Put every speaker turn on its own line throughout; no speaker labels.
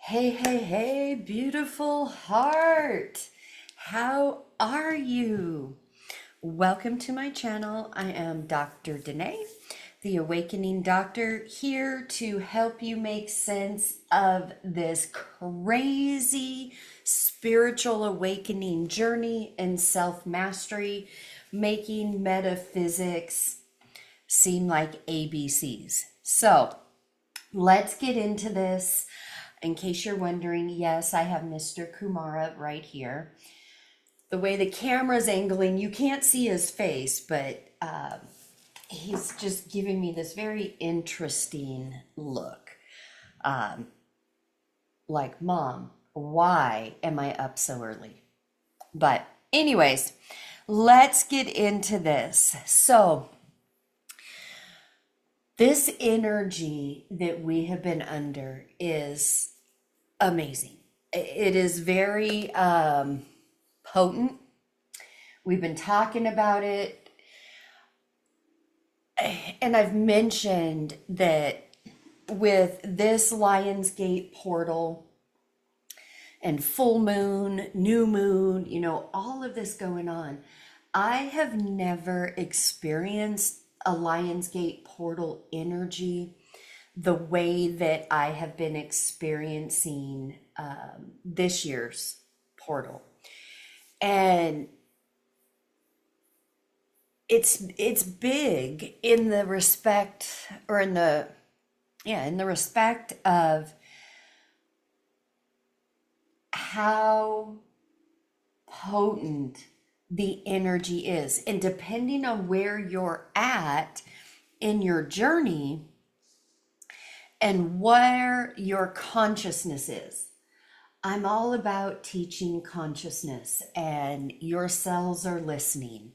Hey, hey, hey, beautiful heart. How are you? Welcome to my channel. I am Dr. Denae, the Awakening Doctor, here to help you make sense of this crazy spiritual awakening journey and self-mastery, making metaphysics seem like ABCs. So let's get into this. In case you're wondering, yes, I have Mr. Kumara right here. The way the camera's angling, you can't see his face, but he's just giving me this very interesting look. Like, Mom, why am I up so early? But anyways, let's get into this. So this energy that we have been under is amazing. It is very potent. We've been talking about it. And I've mentioned that with this Lionsgate portal and full moon, new moon, all of this going on, I have never experienced a Lionsgate portal energy the way that I have been experiencing this year's portal. And it's big in the respect, or in the respect of how potent the energy is. And depending on where you're at in your journey and where your consciousness is. I'm all about teaching consciousness, and your cells are listening.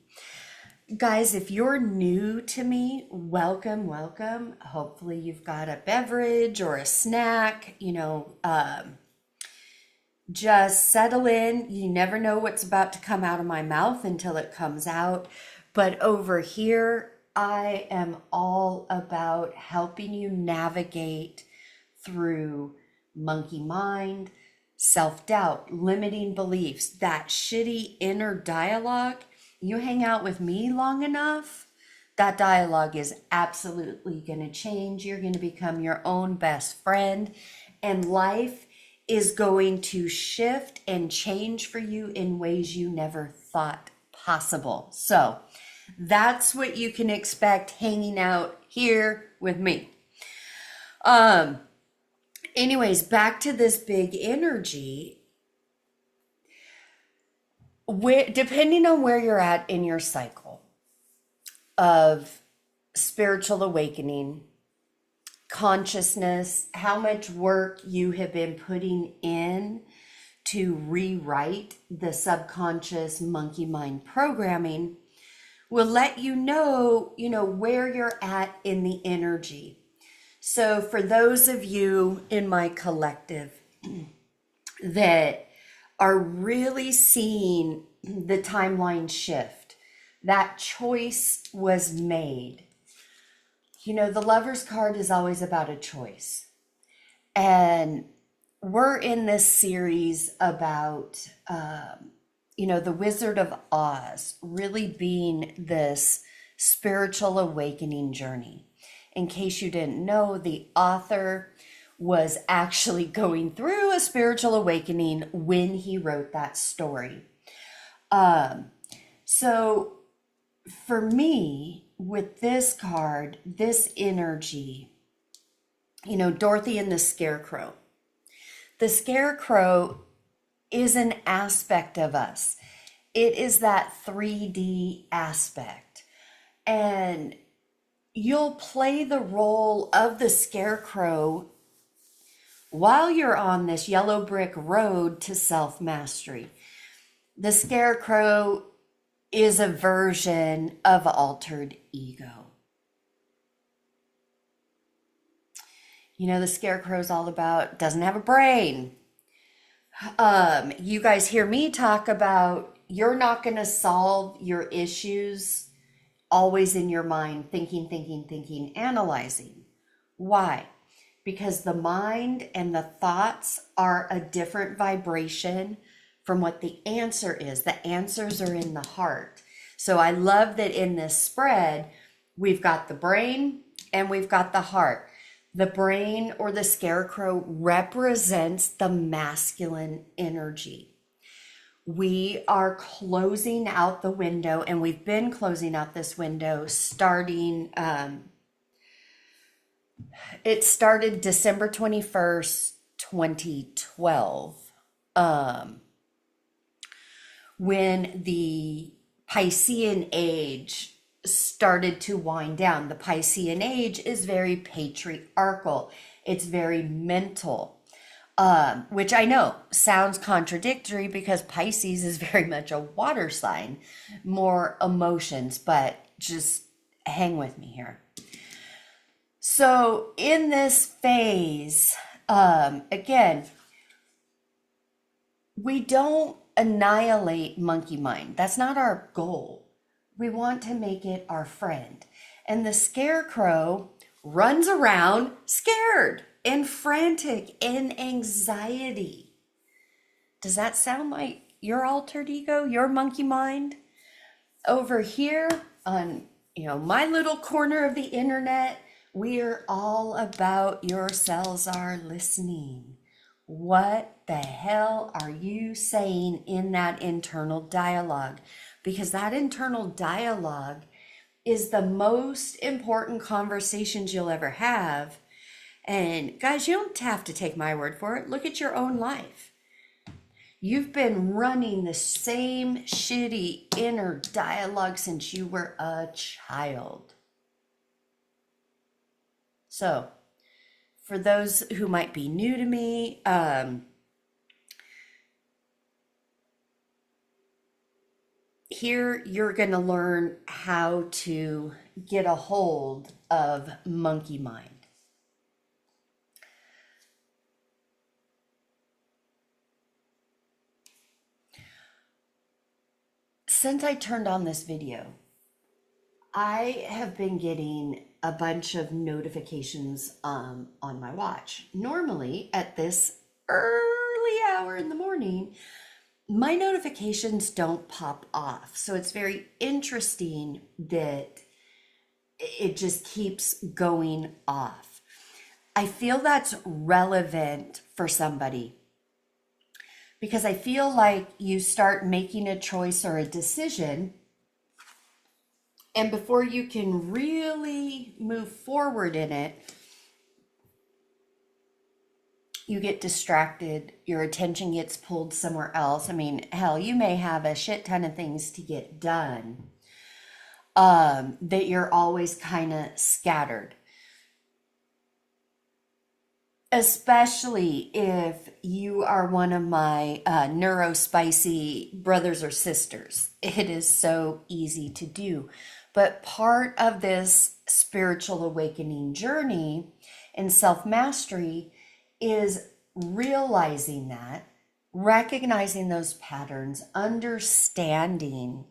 Guys, if you're new to me, welcome, welcome. Hopefully you've got a beverage or a snack, just settle in. You never know what's about to come out of my mouth until it comes out. But over here, I am all about helping you navigate through monkey mind, self-doubt, limiting beliefs, that shitty inner dialogue. You hang out with me long enough, that dialogue is absolutely going to change. You're going to become your own best friend, and life is going to shift and change for you in ways you never thought possible. So that's what you can expect hanging out here with me. Anyways, back to this big energy. Depending on where you're at in your cycle of spiritual awakening, consciousness, how much work you have been putting in to rewrite the subconscious monkey mind programming will let you know, where you're at in the energy. So for those of you in my collective that are really seeing the timeline shift, that choice was made. The Lover's card is always about a choice. And we're in this series about, the Wizard of Oz really being this spiritual awakening journey. In case you didn't know, the author was actually going through a spiritual awakening when he wrote that story. So for me, with this card, this energy, Dorothy and the Scarecrow. The Scarecrow is an aspect of us. It is that 3D aspect. And you'll play the role of the Scarecrow while you're on this yellow brick road to self-mastery. The Scarecrow is a version of altered ego. The Scarecrow's all about, doesn't have a brain. You guys hear me talk about, you're not going to solve your issues always in your mind, thinking, analyzing. Why? because the mind and the thoughts are a different vibration from what the answer is. The answers are in the heart. So I love that in this spread, we've got the brain and we've got the heart. The brain, or the scarecrow, represents the masculine energy. We are closing out the window, and we've been closing out this window starting, it started December 21st, 2012, when the Piscean age started to wind down. The Piscean age is very patriarchal. It's very mental, which I know sounds contradictory because Pisces is very much a water sign, more emotions, but just hang with me here. So in this phase, again, we don't annihilate monkey mind. That's not our goal. We want to make it our friend. And the scarecrow runs around scared and frantic and anxiety. Does that sound like your altered ego, your monkey mind? Over here on, my little corner of the internet, we're all about your cells are listening. What the hell are you saying in that internal dialogue? Because that internal dialogue is the most important conversations you'll ever have. And guys, you don't have to take my word for it. Look at your own life. You've been running the same shitty inner dialogue since you were a child. So, for those who might be new to me, here you're going to learn how to get a hold of monkey mind. Since I turned on this video, I have been getting a bunch of notifications on my watch. Normally at this early hour in the morning, my notifications don't pop off. So it's very interesting that it just keeps going off. I feel that's relevant for somebody because I feel like you start making a choice or a decision, and before you can really move forward in it, you get distracted, your attention gets pulled somewhere else. I mean, hell, you may have a shit ton of things to get done, that you're always kind of scattered. Especially if you are one of my neurospicy brothers or sisters. It is so easy to do. But part of this spiritual awakening journey and self-mastery is realizing that, recognizing those patterns, understanding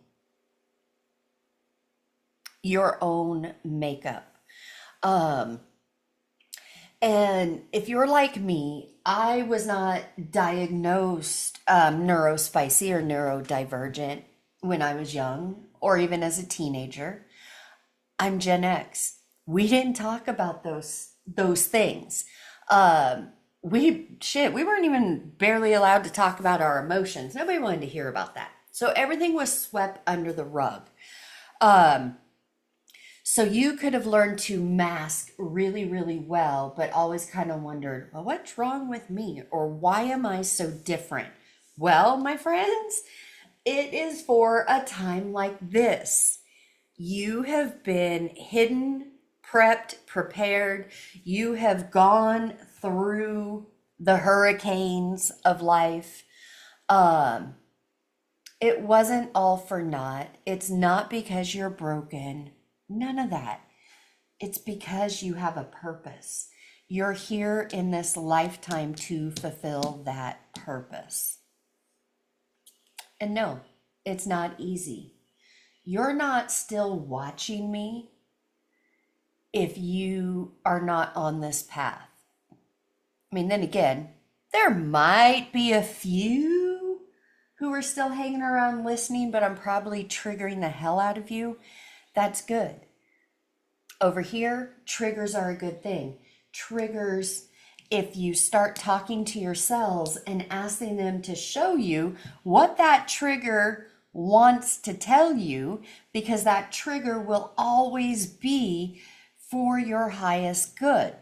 your own makeup. And if you're like me, I was not diagnosed neurospicy or neurodivergent when I was young or even as a teenager. I'm Gen X. We didn't talk about those things. We weren't even barely allowed to talk about our emotions. Nobody wanted to hear about that. So everything was swept under the rug. So you could have learned to mask really, really well, but always kind of wondered, well, what's wrong with me? Or why am I so different? Well, my friends, it is for a time like this. You have been hidden, prepped, prepared. You have gone through the hurricanes of life. It wasn't all for naught. It's not because you're broken. None of that. It's because you have a purpose. You're here in this lifetime to fulfill that purpose. And no, it's not easy. You're not still watching me if you are not on this path. I mean, then again, there might be a few who are still hanging around listening, but I'm probably triggering the hell out of you. That's good. Over here, triggers are a good thing. Triggers, if you start talking to your cells and asking them to show you what that trigger wants to tell you, because that trigger will always be for your highest good.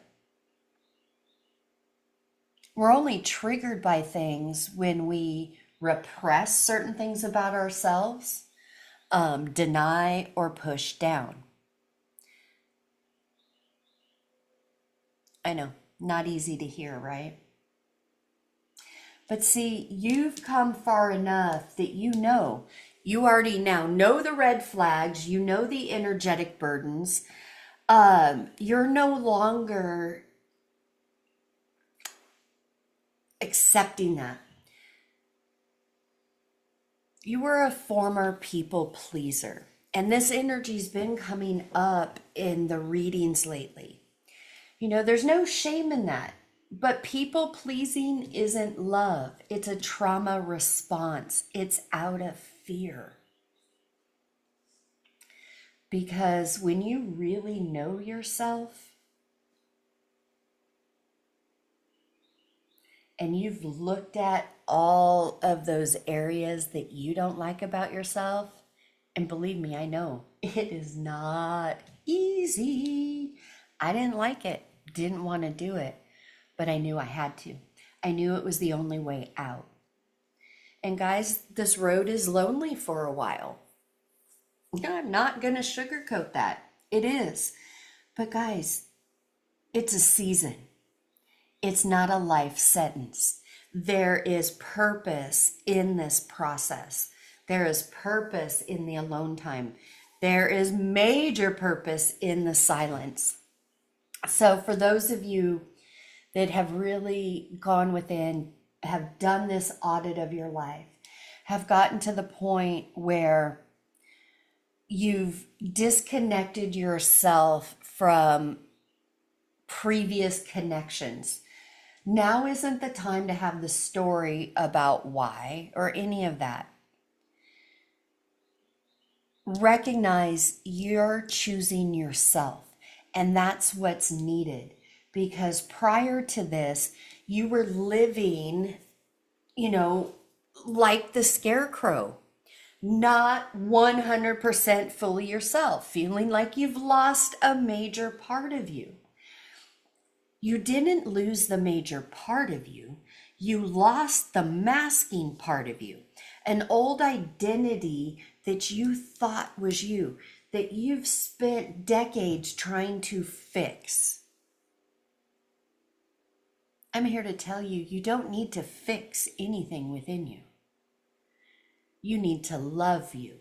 We're only triggered by things when we repress certain things about ourselves, deny, or push down. I know, not easy to hear, right? But see, you've come far enough that you already now know the red flags, you know the energetic burdens. You're no longer accepting that. You were a former people pleaser, and this energy's been coming up in the readings lately. There's no shame in that, but people pleasing isn't love. It's a trauma response. It's out of fear. Because when you really know yourself, and you've looked at all of those areas that you don't like about yourself, and believe me, I know, it is not easy. I didn't like it, didn't want to do it, but I knew I had to. I knew it was the only way out. And guys, this road is lonely for a while. I'm not going to sugarcoat that. It is. But guys, it's a season. It's not a life sentence. There is purpose in this process. There is purpose in the alone time. There is major purpose in the silence. So for those of you that have really gone within, have done this audit of your life, have gotten to the point where you've disconnected yourself from previous connections, now isn't the time to have the story about why or any of that. Recognize you're choosing yourself, and that's what's needed. Because prior to this, you were living, like the scarecrow, not 100% fully yourself, feeling like you've lost a major part of you. You didn't lose the major part of you. You lost the masking part of you, an old identity that you thought was you, that you've spent decades trying to fix. I'm here to tell you, you don't need to fix anything within you. You need to love you.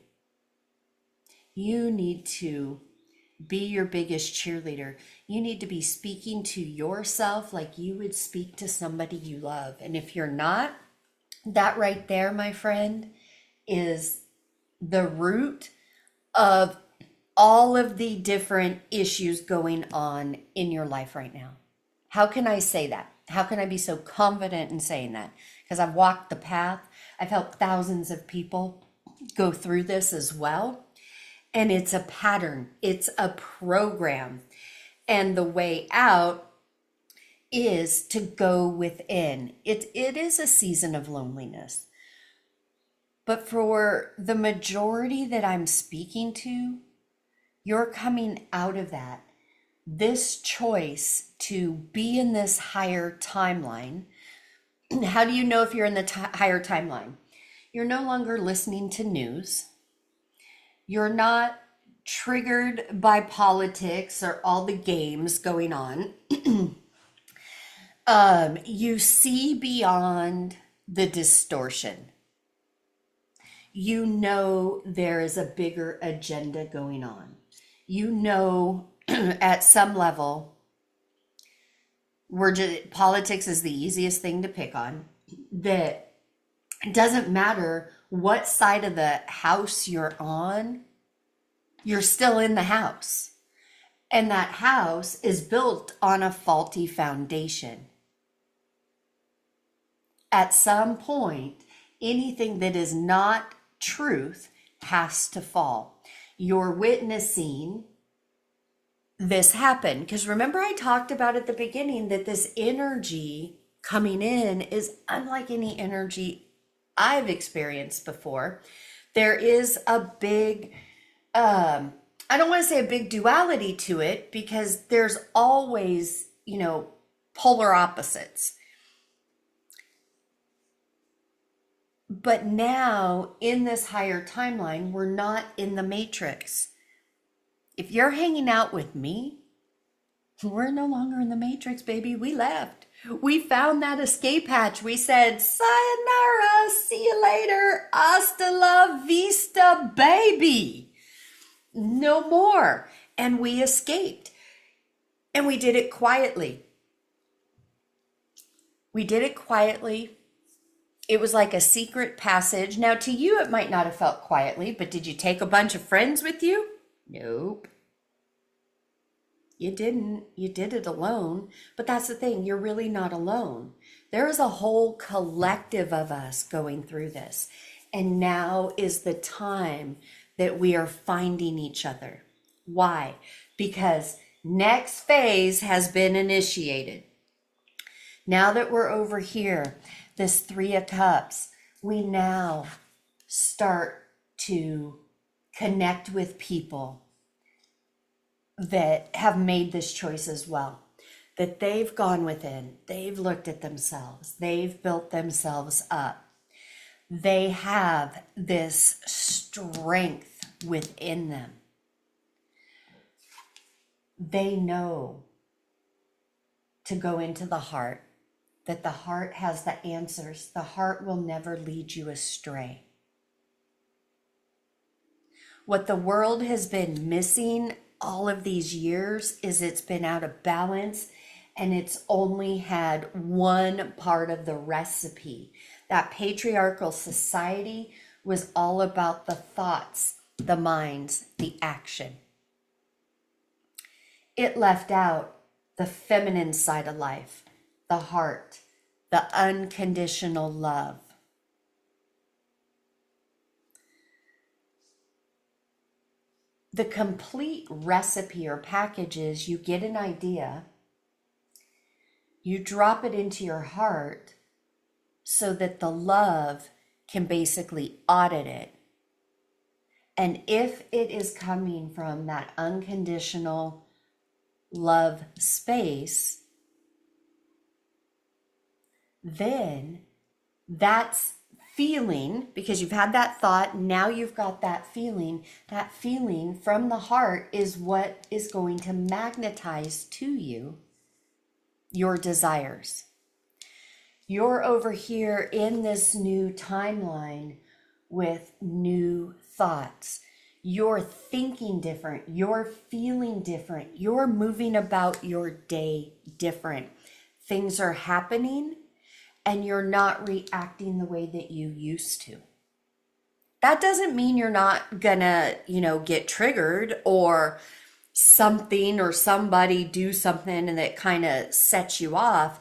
You need to be your biggest cheerleader. You need to be speaking to yourself like you would speak to somebody you love. And if you're not, that right there, my friend, is the root of all of the different issues going on in your life right now. How can I say that? How can I be so confident in saying that? Because I've walked the path. I've helped thousands of people go through this as well. And it's a pattern. It's a program. And the way out is to go within. It is a season of loneliness. But for the majority that I'm speaking to, you're coming out of that. This choice to be in this higher timeline. How do you know if you're in the higher timeline? You're no longer listening to news. You're not triggered by politics or all the games going on. You see beyond the distortion. You know there is a bigger agenda going on. You know at some level, politics is the easiest thing to pick on. That it doesn't matter what side of the house you're on, you're still in the house. And that house is built on a faulty foundation. at some point, anything that is not truth has to fall. You're witnessing this happen. Because remember, I talked about at the beginning that this energy coming in is unlike any energy I've experienced before. There is a big, I don't want to say a big duality to it, because there's always, polar opposites. But now in this higher timeline, we're not in the matrix. If you're hanging out with me, we're no longer in the matrix, baby. We left. We found that escape hatch. We said, sayonara, see you later, hasta la vista, baby. No more. And we escaped. And we did it quietly. We did it quietly. It was like a secret passage. Now, to you, it might not have felt quietly, but did you take a bunch of friends with you? Nope. You didn't. You did it alone. But that's the thing. You're really not alone. There is a whole collective of us going through this. And now is the time that we are finding each other. Why? Because next phase has been initiated. Now that we're over here, this 3 of Cups, we now start to connect with people that have made this choice as well, that they've gone within, they've looked at themselves, they've built themselves up. They have this strength within them. They know to go into the heart, that the heart has the answers. The heart will never lead you astray. What the world has been missing all of these years is it's been out of balance, and it's only had one part of the recipe. That patriarchal society was all about the thoughts, the minds, the action. It left out the feminine side of life, the heart, the unconditional love. The complete recipe or package is you get an idea, you drop it into your heart so that the love can basically audit it. And if it is coming from that unconditional love space, then that's feeling, because you've had that thought, now you've got that feeling from the heart is what is going to magnetize to you your desires. You're over here in this new timeline with new thoughts. You're thinking different, you're feeling different, you're moving about your day different. Things are happening and you're not reacting the way that you used to. That doesn't mean you're not gonna, get triggered or something or somebody do something and that kind of sets you off.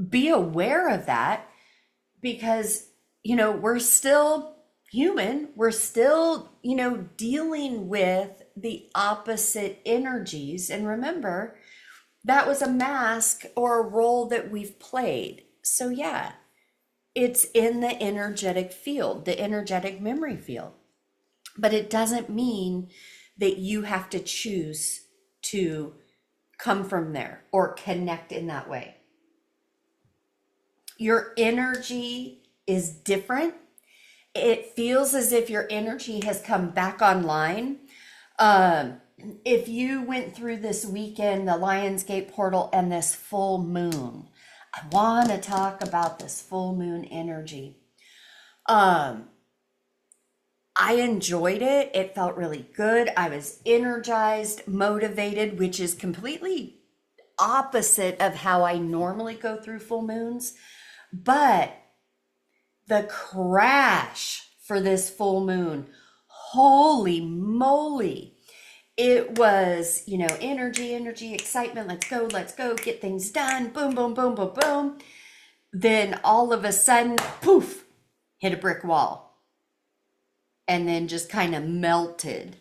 Be aware of that, because, we're still human. We're still, dealing with the opposite energies. And remember, that was a mask or a role that we've played. So yeah, it's in the energetic field, the energetic memory field. But it doesn't mean that you have to choose to come from there or connect in that way. Your energy is different. It feels as if your energy has come back online. If you went through this weekend, the Lionsgate portal and this full moon, I want to talk about this full moon energy. I enjoyed it. It felt really good. I was energized, motivated, which is completely opposite of how I normally go through full moons. But the crash for this full moon, holy moly. It was, energy, excitement. Let's go, get things done. Boom, boom, boom, boom, boom. then all of a sudden, poof, hit a brick wall and then just kind of melted.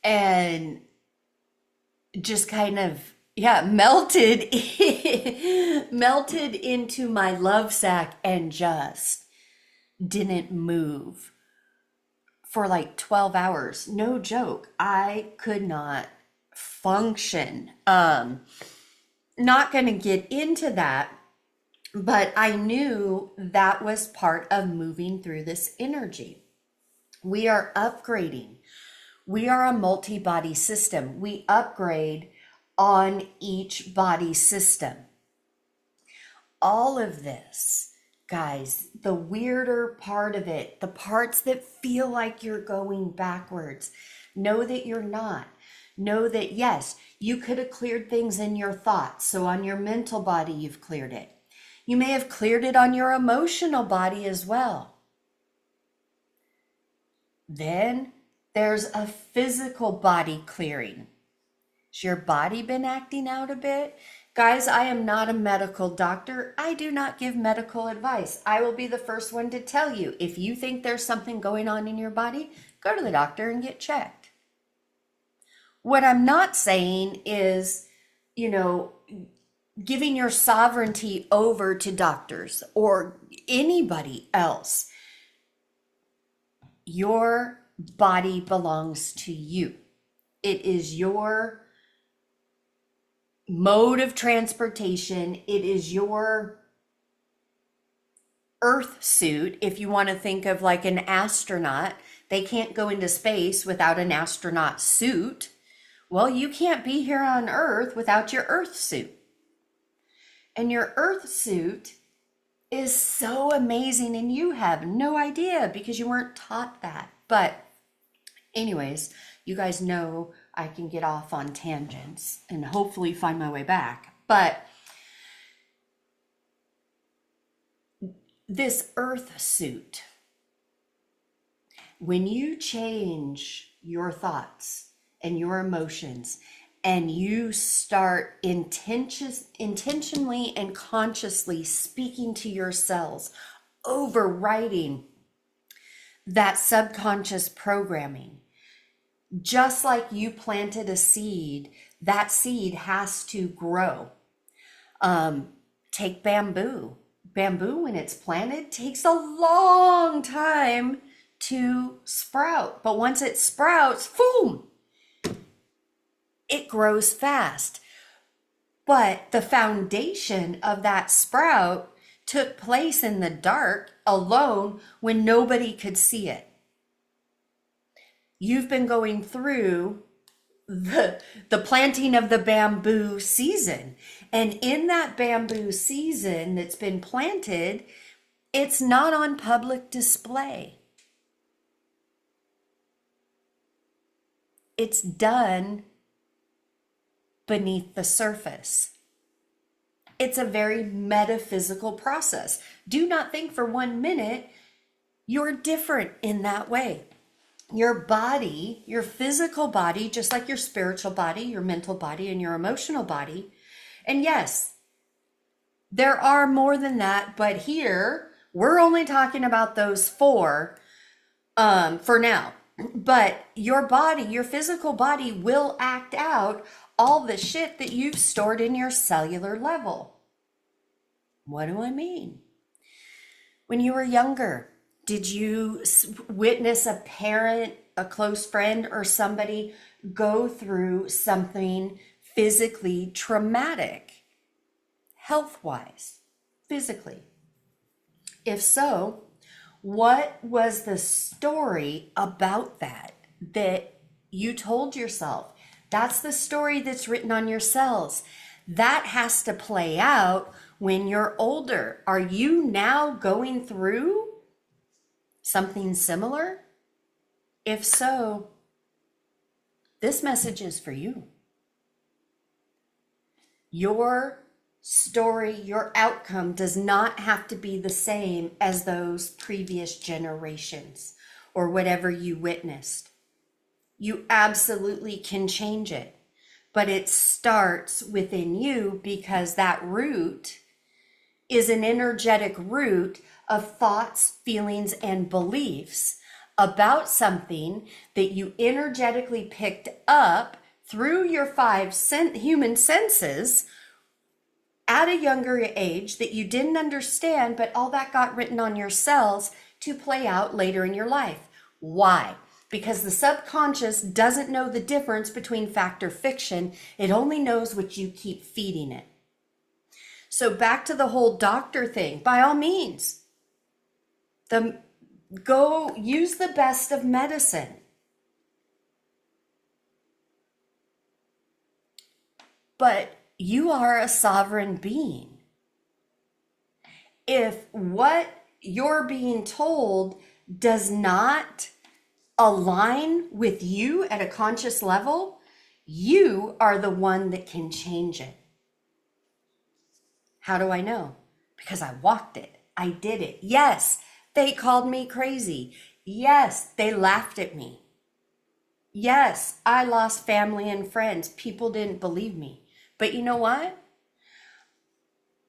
And just kind of, yeah, melted, melted into my love sack and just didn't move for like 12 hours. No joke. I could not function. Not going to get into that, but I knew that was part of moving through this energy. We are upgrading. We are a multi-body system. We upgrade on each body system. All of this, guys, the weirder part of it, the parts that feel like you're going backwards, know that you're not. Know that, yes, you could have cleared things in your thoughts. So on your mental body, you've cleared it. You may have cleared it on your emotional body as well. Then there's a physical body clearing. Has your body been acting out a bit? Guys, I am not a medical doctor. I do not give medical advice. I will be the first one to tell you, if you think there's something going on in your body, go to the doctor and get checked. What I'm not saying is, giving your sovereignty over to doctors or anybody else. Your body belongs to you. It is your mode of transportation. It is your earth suit. If you want to think of like an astronaut, they can't go into space without an astronaut suit. Well, you can't be here on Earth without your earth suit. And your earth suit is so amazing, and you have no idea because you weren't taught that. But anyways, you guys know I can get off on tangents and hopefully find my way back. But this earth suit, when you change your thoughts and your emotions and you start intentionally and consciously speaking to your cells, overriding that subconscious programming, just like you planted a seed, that seed has to grow. Take bamboo. Bamboo, when it's planted, takes a long time to sprout. But once it sprouts, boom, it grows fast. But the foundation of that sprout took place in the dark, alone, when nobody could see it. You've been going through the planting of the bamboo season. And in that bamboo season that's been planted, it's not on public display. It's done beneath the surface. It's a very metaphysical process. Do not think for 1 minute you're different in that way. Your body, your physical body, just like your spiritual body, your mental body, and your emotional body. And yes, there are more than that, but here we're only talking about those 4 for now. But your body, your physical body, will act out all the shit that you've stored in your cellular level. What do I mean? When you were younger, did you witness a parent, a close friend, or somebody go through something physically traumatic, health-wise, physically? If so, what was the story about that you told yourself? That's the story that's written on your cells. That has to play out when you're older. Are you now going through something similar? If so, this message is for you. Your story, your outcome does not have to be the same as those previous generations or whatever you witnessed. You absolutely can change it. but it starts within you because that root is an energetic root of thoughts, feelings, and beliefs about something that you energetically picked up through your human senses at a younger age that you didn't understand, but all that got written on your cells to play out later in your life. Why? Because the subconscious doesn't know the difference between fact or fiction. It only knows what you keep feeding it. So back to the whole doctor thing, by all means, go use the best of medicine. But you are a sovereign being. If what you're being told does not align with you at a conscious level, you are the one that can change it. How do I know? Because I walked it. I did it. Yes, they called me crazy. Yes, they laughed at me. Yes, I lost family and friends. People didn't believe me. But you know what?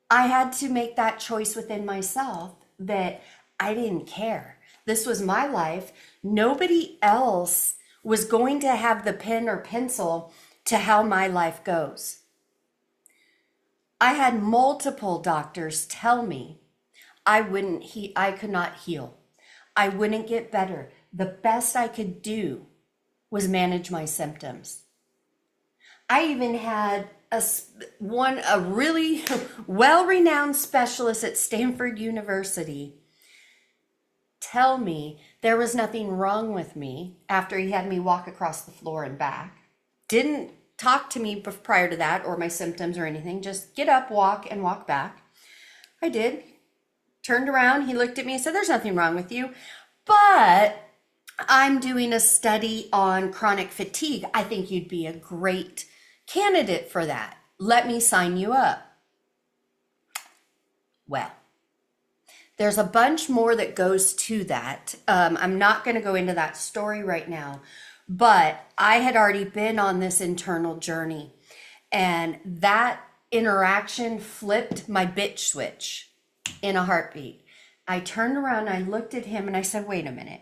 I had to make that choice within myself that I didn't care. This was my life. Nobody else was going to have the pen or pencil to how my life goes. I had multiple doctors tell me I could not heal. I wouldn't get better. The best I could do was manage my symptoms. I even had a really well-renowned specialist at Stanford University tell me there was nothing wrong with me after he had me walk across the floor and back. Didn't talk to me prior to that or my symptoms or anything. Just get up, walk, and walk back. I did. Turned around. He looked at me and said, "There's nothing wrong with you, but I'm doing a study on chronic fatigue. I think you'd be a great candidate for that. Let me sign you up." Well, there's a bunch more that goes to that. I'm not going to go into that story right now, but I had already been on this internal journey, and that interaction flipped my bitch switch in a heartbeat. I turned around, I looked at him, and I said, "Wait a minute.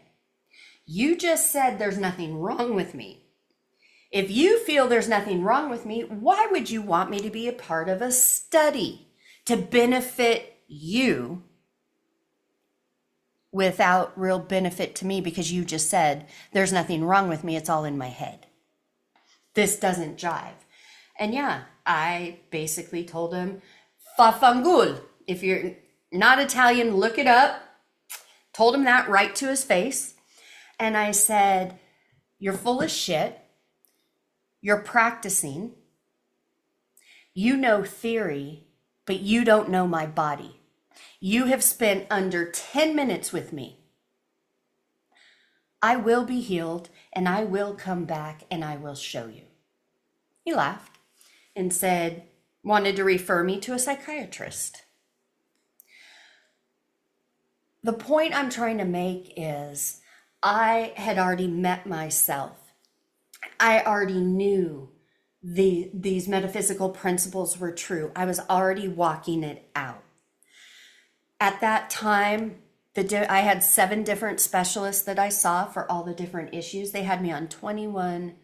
You just said there's nothing wrong with me. If you feel there's nothing wrong with me, why would you want me to be a part of a study to benefit you without real benefit to me because you just said there's nothing wrong with me, it's all in my head? This doesn't jive." And yeah, I basically told him, "Fafangul." If you're not Italian, look it up. Told him that right to his face. And I said, "You're full of shit. You're practicing. You know theory, but you don't know my body. You have spent under 10 minutes with me. I will be healed, and I will come back, and I will show you." He laughed and said, wanted to refer me to a psychiatrist. The point I'm trying to make is I had already met myself. I already knew these metaphysical principles were true. I was already walking it out. At that time, I had 7 different specialists that I saw for all the different issues. They had me on 21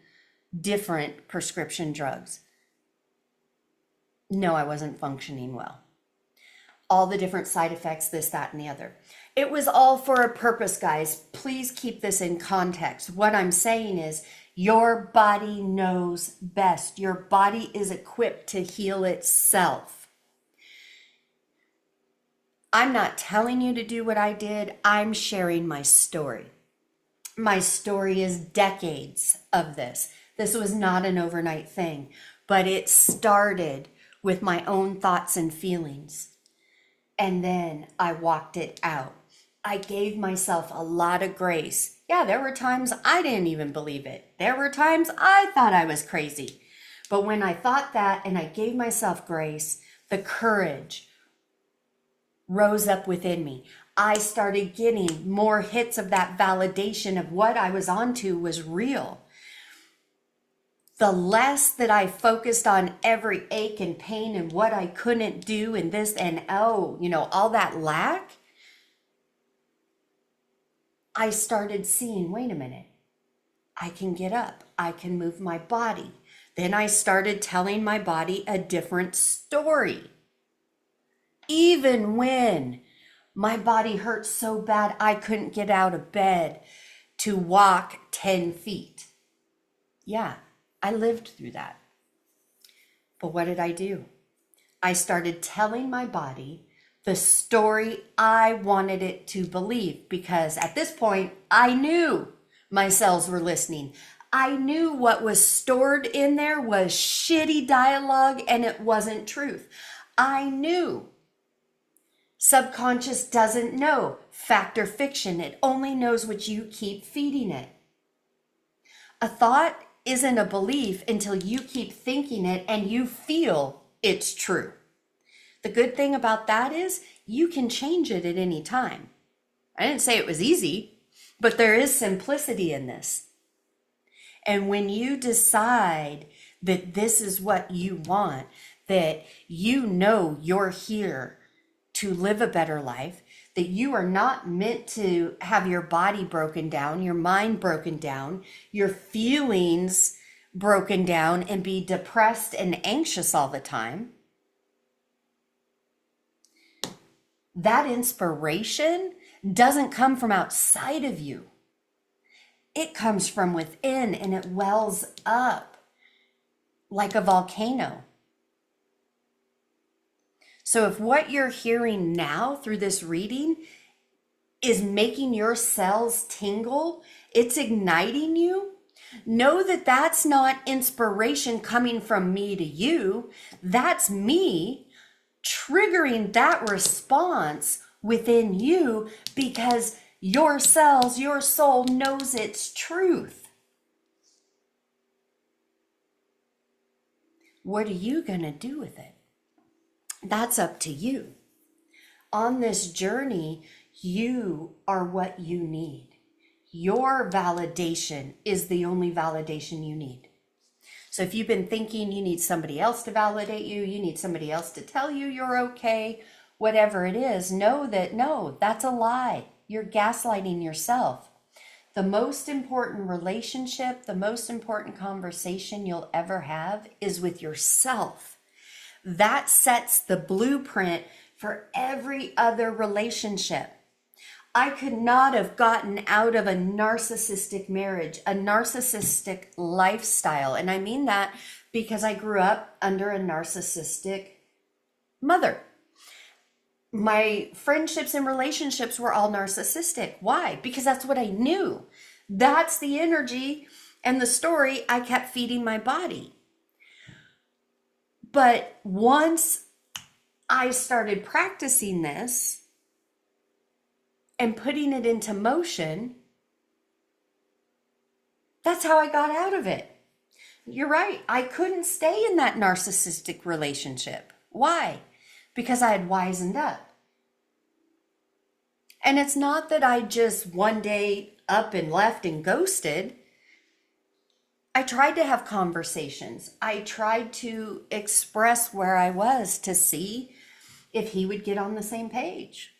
different prescription drugs. No, I wasn't functioning well. All the different side effects, this, that, and the other. It was all for a purpose, guys. Please keep this in context. What I'm saying is your body knows best. Your body is equipped to heal itself. I'm not telling you to do what I did. I'm sharing my story. My story is decades of this. This was not an overnight thing, but it started with my own thoughts and feelings. And then I walked it out. I gave myself a lot of grace. Yeah, there were times I didn't even believe it. There were times I thought I was crazy. But when I thought that and I gave myself grace, the courage rose up within me. I started getting more hits of that validation of what I was onto was real. the less that I focused on every ache and pain and what I couldn't do and this and all that lack, I started seeing, wait a minute, I can get up, I can move my body. Then I started telling my body a different story. Even when my body hurt so bad I couldn't get out of bed to walk 10 feet. Yeah, I lived through that. But what did I do? I started telling my body the story I wanted it to believe, because at this point, I knew my cells were listening. I knew what was stored in there was shitty dialogue and it wasn't truth. I knew. Subconscious doesn't know fact or fiction. It only knows what you keep feeding it. A thought isn't a belief until you keep thinking it and you feel it's true. The good thing about that is you can change it at any time. I didn't say it was easy, but there is simplicity in this. And when you decide that this is what you want, that you're here to live a better life, that you are not meant to have your body broken down, your mind broken down, your feelings broken down, and be depressed and anxious all the time. That inspiration doesn't come from outside of you. It comes from within and it wells up like a volcano. So if what you're hearing now through this reading is making your cells tingle, it's igniting you, know that that's not inspiration coming from me to you. That's me triggering that response within you because your cells, your soul knows its truth. What are you going to do with it? That's up to you. On this journey, you are what you need. Your validation is the only validation you need. So if you've been thinking you need somebody else to validate you, you need somebody else to tell you you're okay, whatever it is, know that no, that's a lie. You're gaslighting yourself. The most important relationship, the most important conversation you'll ever have is with yourself. That sets the blueprint for every other relationship. I could not have gotten out of a narcissistic marriage, a narcissistic lifestyle. And I mean that because I grew up under a narcissistic mother. My friendships and relationships were all narcissistic. Why? Because that's what I knew. That's the energy and the story I kept feeding my body. But once I started practicing this and putting it into motion, that's how I got out of it. You're right. I couldn't stay in that narcissistic relationship. Why? Because I had wisened up. And it's not that I just one day up and left and ghosted. I tried to have conversations. I tried to express where I was to see if he would get on the same page.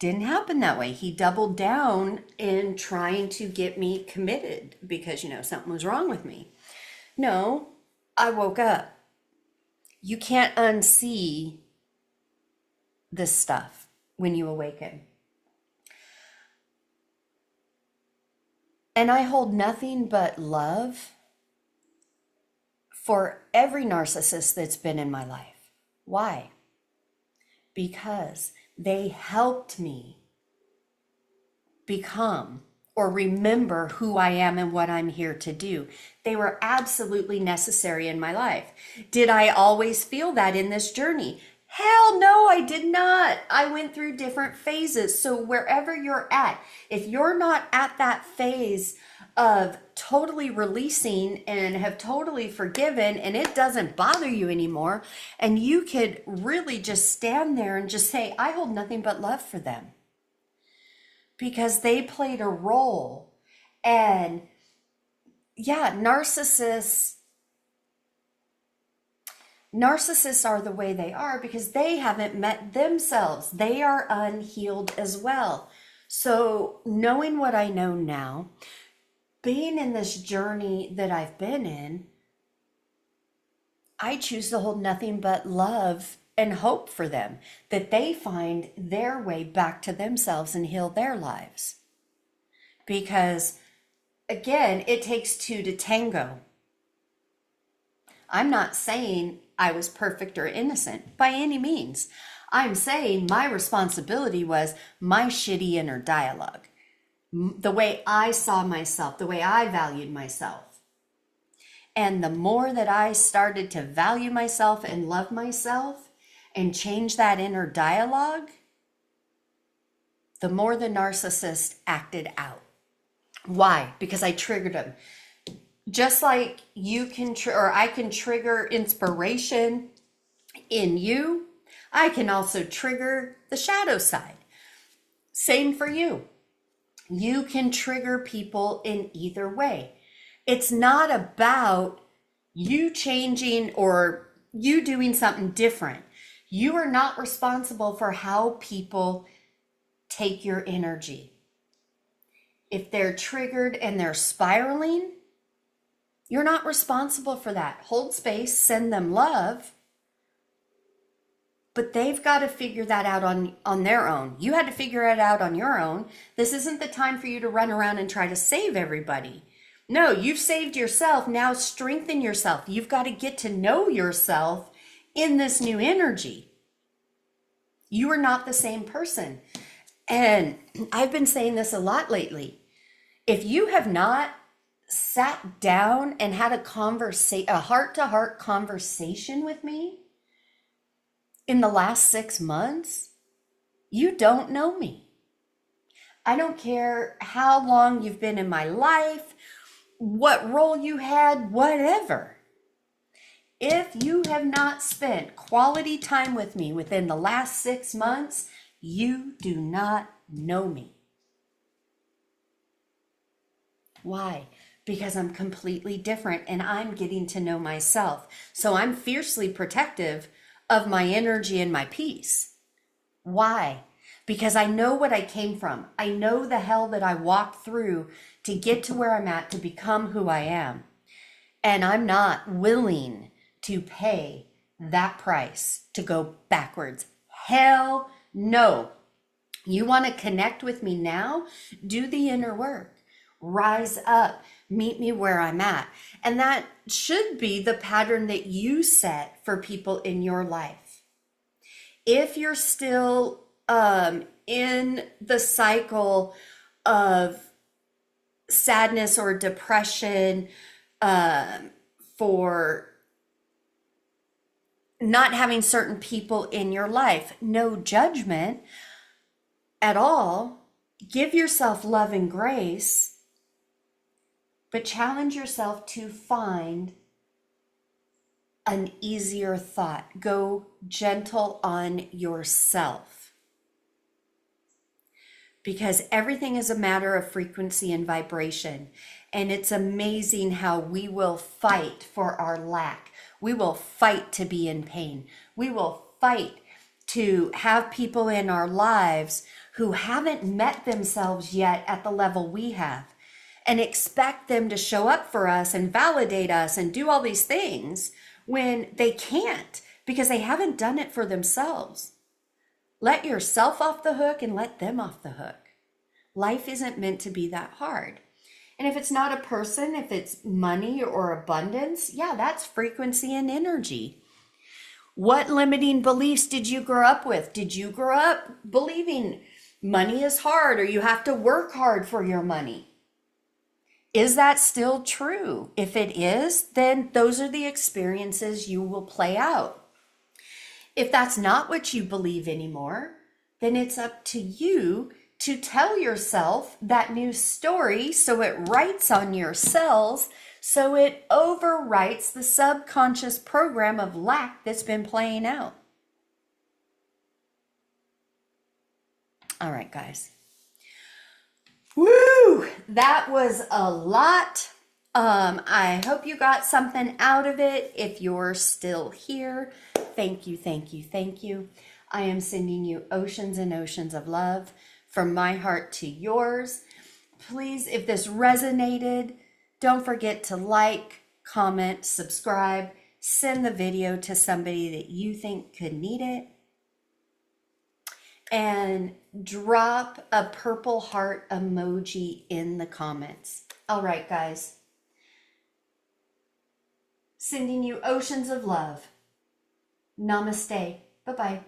Didn't happen that way. He doubled down in trying to get me committed because, something was wrong with me. No, I woke up. You can't unsee this stuff when you awaken. And I hold nothing but love for every narcissist that's been in my life. Why? Because they helped me become or remember who I am and what I'm here to do. They were absolutely necessary in my life. Did I always feel that in this journey? Hell no, I did not. I went through different phases. So wherever you're at, if you're not at that phase of totally releasing and have totally forgiven and it doesn't bother you anymore, and you could really just stand there and just say, I hold nothing but love for them because they played a role and yeah, narcissists are the way they are because they haven't met themselves. They are unhealed as well. So knowing what I know now, being in this journey that I've been in, I choose to hold nothing but love and hope for them, that they find their way back to themselves and heal their lives. Because again, it takes two to tango. I'm not saying I was perfect or innocent by any means. I'm saying my responsibility was my shitty inner dialogue, the way I saw myself, the way I valued myself. And the more that I started to value myself and love myself and change that inner dialogue, the more the narcissist acted out. Why? Because I triggered them. Just like you can, or I can trigger inspiration in you, I can also trigger the shadow side. Same for you. You can trigger people in either way. It's not about you changing or you doing something different. You are not responsible for how people take your energy. If they're triggered and they're spiraling, you're not responsible for that. Hold space, send them love, but they've got to figure that out on their own. You had to figure it out on your own. This isn't the time for you to run around and try to save everybody. No, you've saved yourself. Now strengthen yourself. You've got to get to know yourself in this new energy. You are not the same person. And I've been saying this a lot lately. If you have not sat down and had a heart-to-heart conversation with me in the last 6 months, you don't know me. I don't care how long you've been in my life, what role you had, whatever. If you have not spent quality time with me within the last 6 months, you do not know me. Why? Because I'm completely different and I'm getting to know myself. So I'm fiercely protective of my energy and my peace. Why? Because I know what I came from. I know the hell that I walked through to get to where I'm at, to become who I am. And I'm not willing to pay that price to go backwards. Hell no. You want to connect with me now? Do the inner work. Rise up. Meet me where I'm at. And that should be the pattern that you set for people in your life. If you're still in the cycle of sadness or depression for not having certain people in your life, no judgment at all. Give yourself love and grace, but challenge yourself to find an easier thought. Go gentle on yourself. Because everything is a matter of frequency and vibration. And it's amazing how we will fight for our lack. We will fight to be in pain. We will fight to have people in our lives who haven't met themselves yet at the level we have, and expect them to show up for us and validate us and do all these things when they can't, because they haven't done it for themselves. Let yourself off the hook and let them off the hook. Life isn't meant to be that hard. And if it's not a person, if it's money or abundance, yeah, that's frequency and energy. What limiting beliefs did you grow up with? Did you grow up believing money is hard or you have to work hard for your money? Is that still true? If it is, then those are the experiences you will play out. If that's not what you believe anymore, then it's up to you to tell yourself that new story so it writes on your cells, so it overwrites the subconscious program of lack that's been playing out. All right, guys. Woo! That was a lot I hope you got something out of it. If you're still here, thank you, thank you, thank you. I am sending you oceans and oceans of love from my heart to yours. Please, if this resonated, don't forget to like, comment, subscribe, send the video to somebody that you think could need it, and drop a purple heart emoji in the comments. All right, guys. Sending you oceans of love. Namaste. Bye-bye.